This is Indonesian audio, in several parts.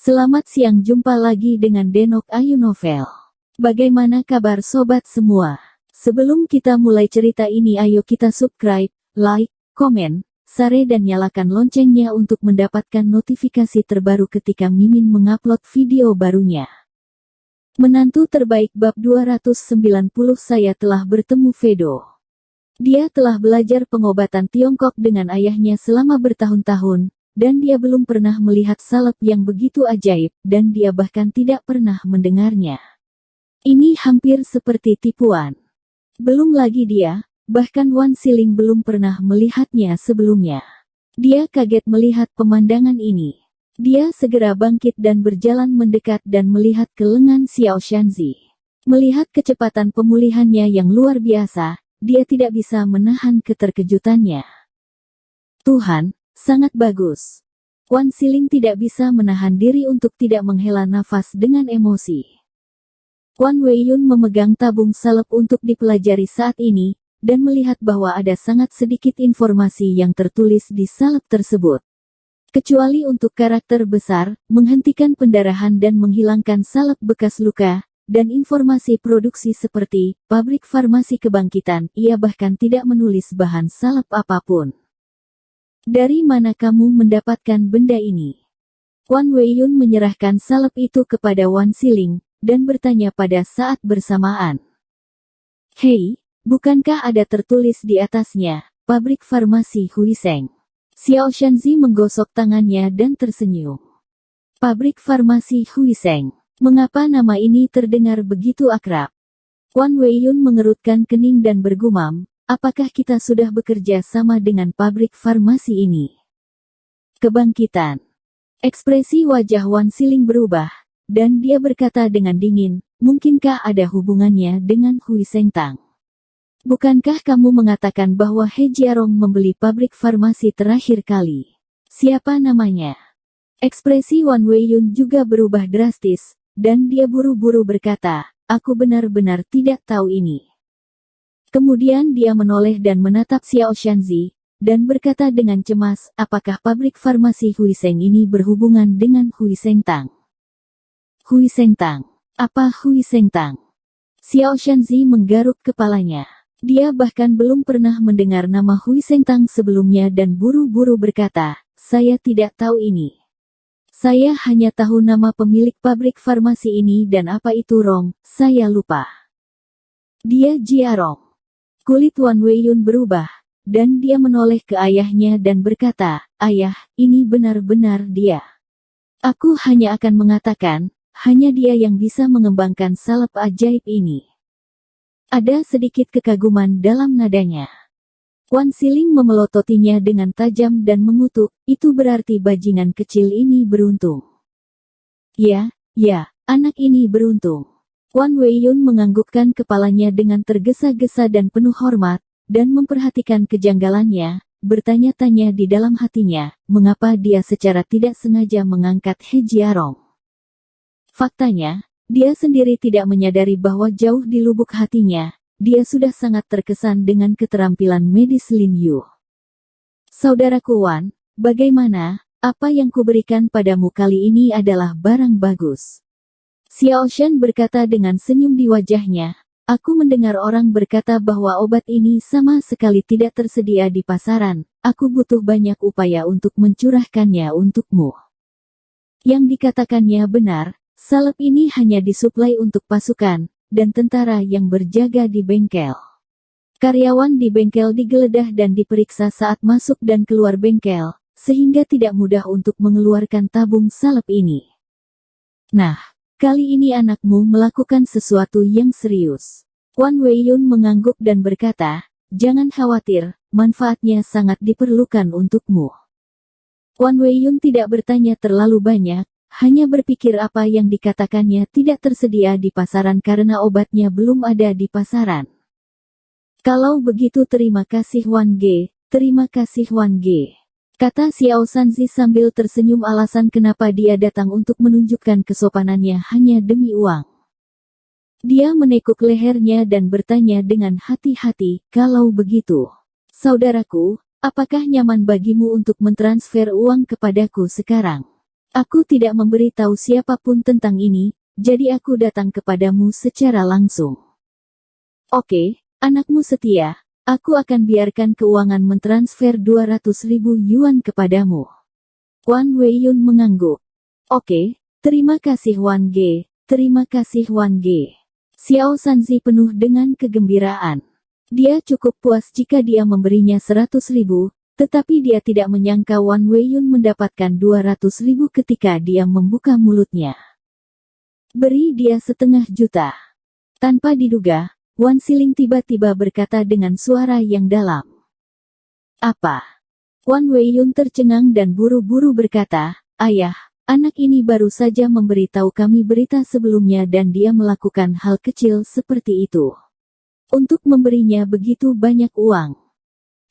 Selamat siang, jumpa lagi dengan Denok Ayu Novel. Bagaimana kabar sobat semua? Sebelum kita mulai cerita ini, ayo kita subscribe, like, komen, share dan nyalakan loncengnya untuk mendapatkan notifikasi terbaru ketika Mimin mengupload video barunya. Menantu terbaik bab 290. Saya telah bertemu Fedo. Dia telah belajar pengobatan Tiongkok dengan ayahnya selama bertahun-tahun, dan dia belum pernah melihat salep yang begitu ajaib, dan dia bahkan tidak pernah mendengarnya. Ini hampir seperti tipuan. Belum lagi dia, bahkan Wan Siling belum pernah melihatnya sebelumnya. Dia kaget melihat pemandangan ini. Dia segera bangkit dan berjalan mendekat dan melihat ke lengan Xiao Shanzi. Melihat kecepatan pemulihannya yang luar biasa, dia tidak bisa menahan keterkejutannya. Tuhan, sangat bagus. Wan Siling tidak bisa menahan diri untuk tidak menghela nafas dengan emosi. Wan Weiyun memegang tabung salep untuk dipelajari saat ini, dan melihat bahwa ada sangat sedikit informasi yang tertulis di salep tersebut. Kecuali untuk karakter besar, menghentikan pendarahan dan menghilangkan salep bekas luka, dan informasi produksi seperti pabrik farmasi kebangkitan, ia bahkan tidak menulis bahan salep apapun. Dari mana kamu mendapatkan benda ini? Wan Weiyun menyerahkan salep itu kepada Wan Siling, dan bertanya pada saat bersamaan. Hei, bukankah ada tertulis di atasnya, pabrik farmasi Huiseng? Xiao Shanzi menggosok tangannya dan tersenyum. Pabrik farmasi Huiseng. Mengapa nama ini terdengar begitu akrab? Wan Weiyun mengerutkan kening dan bergumam, apakah kita sudah bekerja sama dengan pabrik farmasi ini? Kebangkitan. Ekspresi wajah Wan Siling berubah, dan dia berkata dengan dingin, mungkinkah ada hubungannya dengan Hui Sengtang? Bukankah kamu mengatakan bahwa He Jiarong membeli pabrik farmasi terakhir kali? Siapa namanya? Ekspresi Wan Weiyun juga berubah drastis, dan dia buru-buru berkata, aku benar-benar tidak tahu ini. Kemudian dia menoleh dan menatap Xiao Shanzi, dan berkata dengan cemas, apakah pabrik farmasi Huiseng ini berhubungan dengan Hui Sengtang? Hui Sengtang? Apa Hui Sengtang? Xiao Shanzi menggaruk kepalanya. Dia bahkan belum pernah mendengar nama Hui Sengtang sebelumnya dan buru-buru berkata, saya tidak tahu ini. Saya hanya tahu nama pemilik pabrik farmasi ini dan apa itu Rong, saya lupa. Dia Jiarong. Kulit Wan Weiyun berubah, dan dia menoleh ke ayahnya dan berkata, ayah, ini benar-benar dia. Aku hanya akan mengatakan, hanya dia yang bisa mengembangkan salep ajaib ini. Ada sedikit kekaguman dalam nadanya. Wan Siling memelototinya dengan tajam dan mengutuk, itu berarti bajingan kecil ini beruntung. Ya, anak ini beruntung. Wan Weiyun menganggukkan kepalanya dengan tergesa-gesa dan penuh hormat, dan memperhatikan kejanggalannya, bertanya-tanya di dalam hatinya, mengapa dia secara tidak sengaja mengangkat He Jiarong. Faktanya, dia sendiri tidak menyadari bahwa jauh di lubuk hatinya, dia sudah sangat terkesan dengan keterampilan medis Lin Yu. Saudaraku Wan, bagaimana, apa yang kuberikan padamu kali ini adalah barang bagus. Xiao Shan berkata dengan senyum di wajahnya, aku mendengar orang berkata bahwa obat ini sama sekali tidak tersedia di pasaran, aku butuh banyak upaya untuk mencurahkannya untukmu. Yang dikatakannya benar, salep ini hanya disuplai untuk pasukan, dan tentara yang berjaga di bengkel. Karyawan di bengkel digeledah dan diperiksa saat masuk dan keluar bengkel, sehingga tidak mudah untuk mengeluarkan tabung salep ini. Nah, kali ini anakmu melakukan sesuatu yang serius. Wan Weiyun mengangguk dan berkata, jangan khawatir, manfaatnya sangat diperlukan untukmu. Wan Weiyun tidak bertanya terlalu banyak, hanya berpikir apa yang dikatakannya tidak tersedia di pasaran karena obatnya belum ada di pasaran. Kalau begitu terima kasih Wan Ge, terima kasih Wan Ge. Kata Xiao Shanzi sambil tersenyum alasan kenapa dia datang untuk menunjukkan kesopanannya hanya demi uang. Dia menekuk lehernya dan bertanya dengan hati-hati, kalau begitu, saudaraku, apakah nyaman bagimu untuk mentransfer uang kepadaku sekarang? Aku tidak memberitahu siapapun tentang ini, jadi aku datang kepadamu secara langsung. Oke, anakmu setia, aku akan biarkan keuangan mentransfer 200.000 yuan kepadamu. Wan Weiyun mengangguk. Oke, terima kasih Wan Ge, terima kasih Wan Ge. Xiao Shanzi penuh dengan kegembiraan. Dia cukup puas jika dia memberinya 100.000, tetapi dia tidak menyangka Wan Weiyun mendapatkan 200.000 ketika dia membuka mulutnya. Beri dia 500.000 juta. Tanpa diduga, Wan Siling tiba-tiba berkata dengan suara yang dalam. Apa? Wan Weiyun tercengang dan buru-buru berkata, Ayah, anak ini baru saja memberitahu kami berita sebelumnya dan dia melakukan hal kecil seperti itu. Untuk memberinya begitu banyak uang.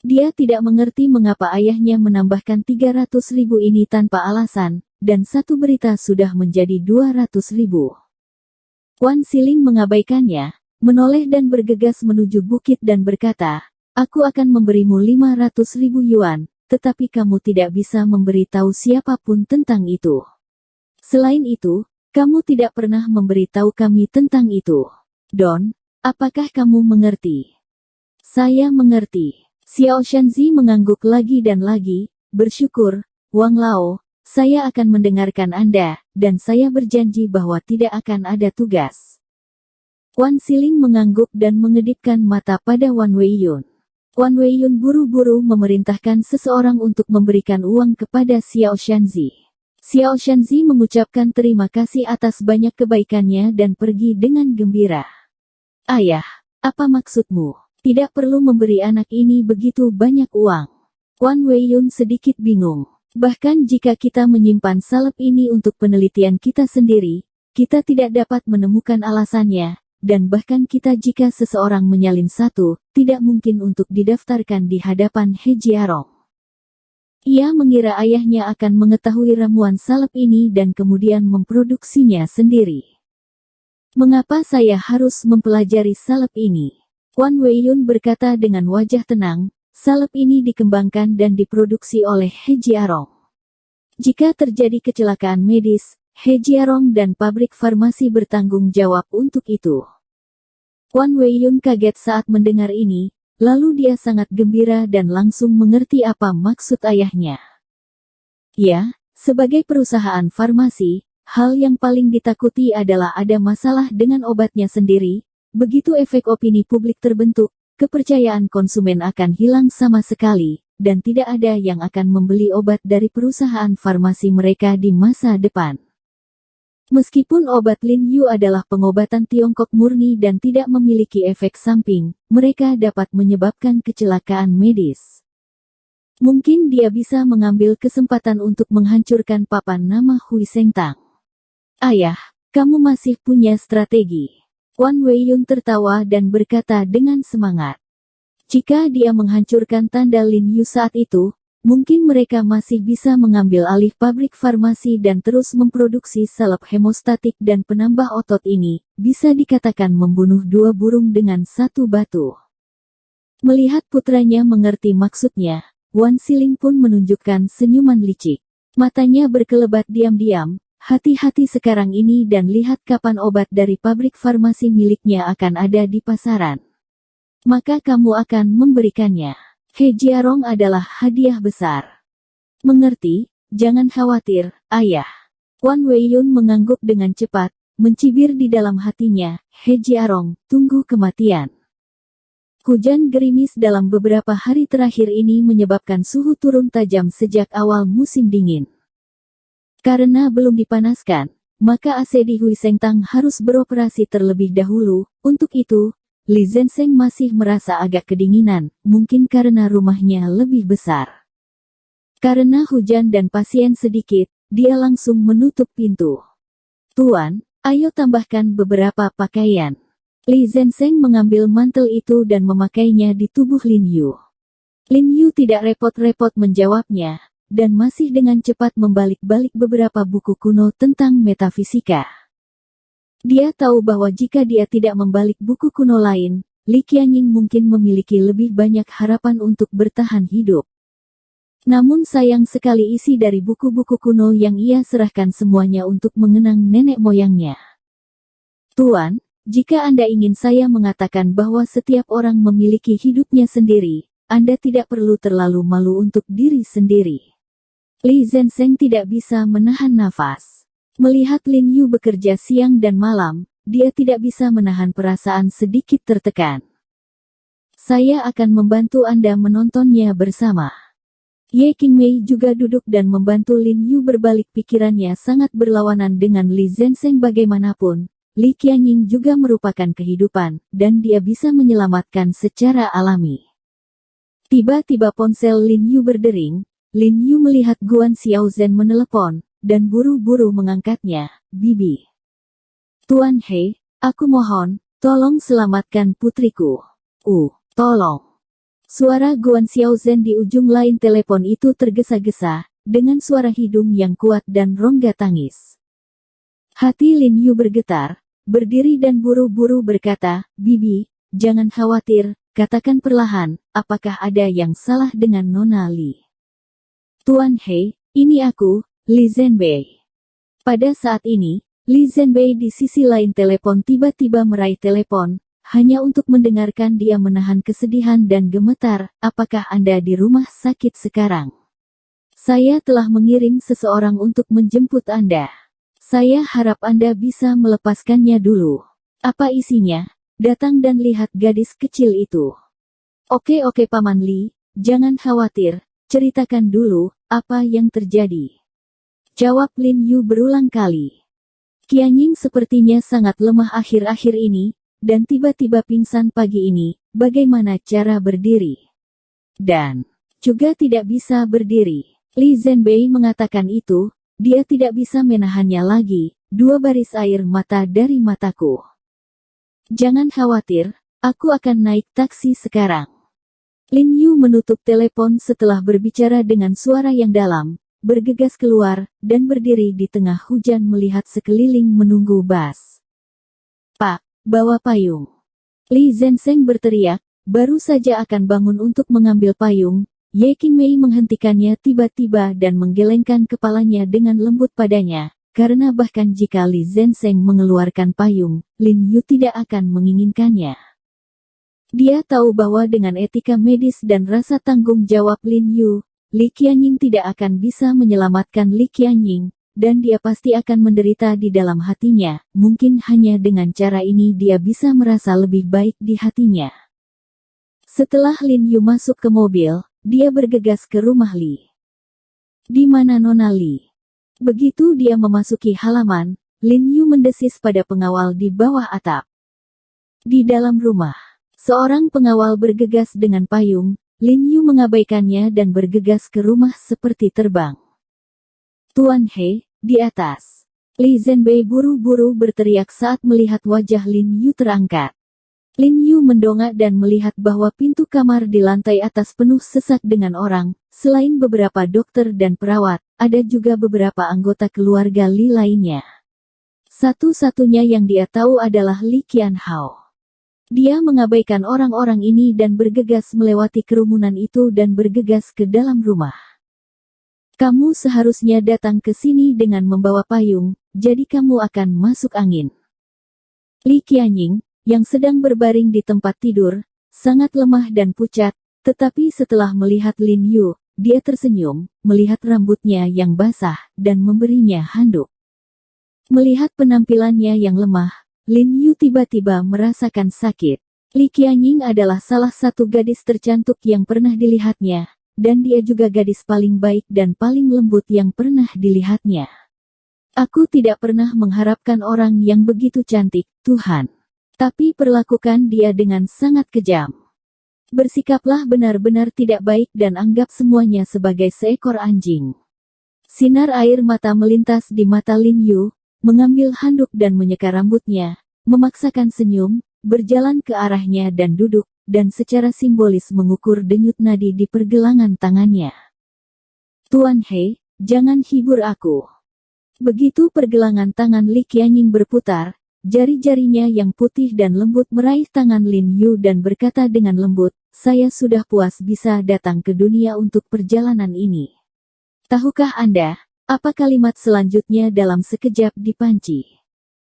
Dia tidak mengerti mengapa ayahnya menambahkan 300.000 ini tanpa alasan, dan satu berita sudah menjadi 200.000. Wan Siling mengabaikannya, menoleh dan bergegas menuju bukit dan berkata, aku akan memberimu 500.000 yuan, tetapi kamu tidak bisa memberitahu siapapun tentang itu. Selain itu, kamu tidak pernah memberitahu kami tentang itu. Don, apakah kamu mengerti? Saya mengerti. Xiao Shanzi mengangguk lagi dan lagi, bersyukur, Wang Lao, saya akan mendengarkan Anda, dan saya berjanji bahwa tidak akan ada tugas. Wan Siling mengangguk dan mengedipkan mata pada Wan Weiyun. Wan Weiyun buru-buru memerintahkan seseorang untuk memberikan uang kepada Xiao Shanzi. Xiao Shanzi mengucapkan terima kasih atas banyak kebaikannya dan pergi dengan gembira. Ayah, apa maksudmu? Tidak perlu memberi anak ini begitu banyak uang. Wan Weiyun sedikit bingung. Bahkan jika kita menyimpan salep ini untuk penelitian kita sendiri, kita tidak dapat menemukan alasannya, dan bahkan kita jika seseorang menyalin satu, tidak mungkin untuk didaftarkan di hadapan He Jiarong. Ia mengira ayahnya akan mengetahui ramuan salep ini dan kemudian memproduksinya sendiri. Mengapa saya harus mempelajari salep ini? Wan Weiyun berkata dengan wajah tenang, salep ini dikembangkan dan diproduksi oleh He Jiarong. Jika terjadi kecelakaan medis, He Jiarong dan pabrik farmasi bertanggung jawab untuk itu. Wan Weiyun kaget saat mendengar ini, lalu dia sangat gembira dan langsung mengerti apa maksud ayahnya. Ya, sebagai perusahaan farmasi, hal yang paling ditakuti adalah ada masalah dengan obatnya sendiri. Begitu efek opini publik terbentuk, kepercayaan konsumen akan hilang sama sekali, dan tidak ada yang akan membeli obat dari perusahaan farmasi mereka di masa depan. Meskipun obat Lin Yu adalah pengobatan Tiongkok murni dan tidak memiliki efek samping, mereka dapat menyebabkan kecelakaan medis. Mungkin dia bisa mengambil kesempatan untuk menghancurkan papan nama Hui Sengtang. Ayah, kamu masih punya strategi. Wan Weiyun tertawa dan berkata dengan semangat. Jika dia menghancurkan tanda Lin Yu saat itu, mungkin mereka masih bisa mengambil alih pabrik farmasi dan terus memproduksi salep hemostatik dan penambah otot ini, bisa dikatakan membunuh dua burung dengan satu batu. Melihat putranya mengerti maksudnya, Wan Siling pun menunjukkan senyuman licik. Matanya berkelebat diam-diam. Hati-hati sekarang ini dan lihat kapan obat dari pabrik farmasi miliknya akan ada di pasaran. Maka kamu akan memberikannya. He Jiarong adalah hadiah besar. Mengerti? Jangan khawatir, ayah. Wan Weiyun mengangguk dengan cepat, mencibir di dalam hatinya, He Jiarong, tunggu kematian. Hujan gerimis dalam beberapa hari terakhir ini menyebabkan suhu turun tajam sejak awal musim dingin. Karena belum dipanaskan, maka AC di Hui Sengtang harus beroperasi terlebih dahulu. Untuk itu, Li Zhensheng masih merasa agak kedinginan, mungkin karena rumahnya lebih besar. Karena hujan dan pasien sedikit, dia langsung menutup pintu. Tuan, ayo tambahkan beberapa pakaian. Li Zhensheng mengambil mantel itu dan memakainya di tubuh Lin Yu. Lin Yu tidak repot-repot menjawabnya, dan masih dengan cepat membalik-balik beberapa buku kuno tentang metafisika. Dia tahu bahwa jika dia tidak membalik buku kuno lain, Li Qianying mungkin memiliki lebih banyak harapan untuk bertahan hidup. Namun sayang sekali isi dari buku-buku kuno yang ia serahkan semuanya untuk mengenang nenek moyangnya. Tuan, jika Anda ingin saya mengatakan bahwa setiap orang memiliki hidupnya sendiri, Anda tidak perlu terlalu malu untuk diri sendiri. Li Zhensheng tidak bisa menahan nafas. Melihat Lin Yu bekerja siang dan malam, dia tidak bisa menahan perasaan sedikit tertekan. Saya akan membantu Anda menontonnya bersama. Ye Qingmei juga duduk dan membantu Lin Yu berbalik pikirannya sangat berlawanan dengan Li Zhensheng bagaimanapun. Li Qianying juga merupakan kehidupan, dan dia bisa menyelamatkan secara alami. Tiba-tiba ponsel Lin Yu berdering, Lin Yu melihat Guan Xiaozhen menelepon, dan buru-buru mengangkatnya. Bibi. Tuan He, aku mohon, tolong selamatkan putriku. Tolong. Suara Guan Xiaozhen di ujung lain telepon itu tergesa-gesa, dengan suara hidung yang kuat dan rongga tangis. Hati Lin Yu bergetar, berdiri dan buru-buru berkata, Bibi, jangan khawatir, katakan perlahan, apakah ada yang salah dengan Nona Li? Tuan He, ini aku, Li Zhenbei. Pada saat ini, Li Zhenbei di sisi lain telepon tiba-tiba meraih telepon, hanya untuk mendengarkan dia menahan kesedihan dan gemetar. Apakah Anda di rumah sakit sekarang? Saya telah mengirim seseorang untuk menjemput Anda. Saya harap Anda bisa melepaskannya dulu. Apa isinya? Datang dan lihat gadis kecil itu. Oke Paman Li, jangan khawatir, ceritakan dulu, apa yang terjadi? Jawab Lin Yu berulang kali. Qianying sepertinya sangat lemah akhir-akhir ini, dan tiba-tiba pingsan pagi ini. Bagaimana cara berdiri? Dan juga tidak bisa berdiri. Li Zhenbei mengatakan itu, dia tidak bisa menahannya lagi. 2 baris air mata dari mataku. Jangan khawatir, aku akan naik taksi sekarang. Lin Yu menutup telepon setelah berbicara dengan suara yang dalam, bergegas keluar, dan berdiri di tengah hujan melihat sekeliling menunggu bus. Pak, bawa payung. Li Zhensheng berteriak, baru saja akan bangun untuk mengambil payung. Ye Qingmei menghentikannya tiba-tiba dan menggelengkan kepalanya dengan lembut padanya, karena bahkan jika Li Zhensheng mengeluarkan payung, Lin Yu tidak akan menginginkannya. Dia tahu bahwa dengan etika medis dan rasa tanggung jawab Lin Yu, Li Qianying tidak akan bisa menyelamatkan Li Qianying, dan dia pasti akan menderita di dalam hatinya. Mungkin hanya dengan cara ini dia bisa merasa lebih baik di hatinya. Setelah Lin Yu masuk ke mobil, dia bergegas ke rumah Li. Di mana Nona Li? Begitu dia memasuki halaman, Lin Yu mendesis pada pengawal di bawah atap. Di dalam rumah, seorang pengawal bergegas dengan payung. Lin Yu mengabaikannya dan bergegas ke rumah seperti terbang. Tuan He, di atas. Li Zhenbei buru-buru berteriak saat melihat wajah Lin Yu terangkat. Lin Yu mendongak dan melihat bahwa pintu kamar di lantai atas penuh sesak dengan orang. Selain beberapa dokter dan perawat, ada juga beberapa anggota keluarga Li lainnya. Satu-satunya yang dia tahu adalah Li Qianhao. Dia mengabaikan orang-orang ini dan bergegas melewati kerumunan itu dan bergegas ke dalam rumah. Kamu seharusnya datang ke sini dengan membawa payung, jadi kamu akan masuk angin. Li Qianying, yang sedang berbaring di tempat tidur, sangat lemah dan pucat, tetapi setelah melihat Lin Yu, dia tersenyum, melihat rambutnya yang basah, dan memberinya handuk. Melihat penampilannya yang lemah, Lin Yu tiba-tiba merasakan sakit. Li Qianying adalah salah satu gadis tercantik yang pernah dilihatnya, dan dia juga gadis paling baik dan paling lembut yang pernah dilihatnya. Aku tidak pernah mengharapkan orang yang begitu cantik, Tuhan. Tapi perlakukan dia dengan sangat kejam. Bersikaplah benar-benar tidak baik dan anggap semuanya sebagai seekor anjing. Sinar air mata melintas di mata Lin Yu, mengambil handuk dan menyeka rambutnya, memaksakan senyum, berjalan ke arahnya dan duduk, dan secara simbolis mengukur denyut nadi di pergelangan tangannya. Tuan He, jangan hibur aku. Begitu pergelangan tangan Li Qianying berputar, jari-jarinya yang putih dan lembut meraih tangan Lin Yu dan berkata dengan lembut, saya sudah puas bisa datang ke dunia untuk perjalanan ini. Tahukah Anda, apa kalimat selanjutnya dalam sekejap di panci?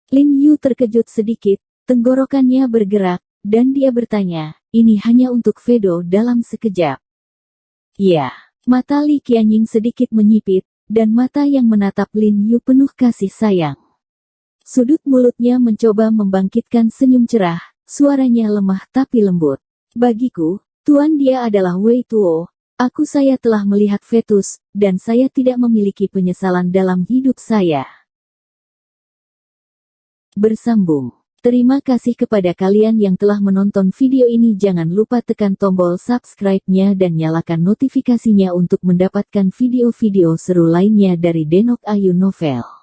Lin Yu terkejut sedikit, tenggorokannya bergerak, dan dia bertanya, ini hanya untuk Vedo dalam sekejap. Ya, mata Li Qianying sedikit menyipit, dan mata yang menatap Lin Yu penuh kasih sayang. Sudut mulutnya mencoba membangkitkan senyum cerah, suaranya lemah tapi lembut. Bagiku, Tuan dia adalah Wei Tuo. Saya telah melihat fetus, dan saya tidak memiliki penyesalan dalam hidup saya. Bersambung. Terima kasih kepada kalian yang telah menonton video ini. Jangan lupa tekan tombol subscribe-nya dan nyalakan notifikasinya untuk mendapatkan video-video seru lainnya dari Denok Ayu Novel.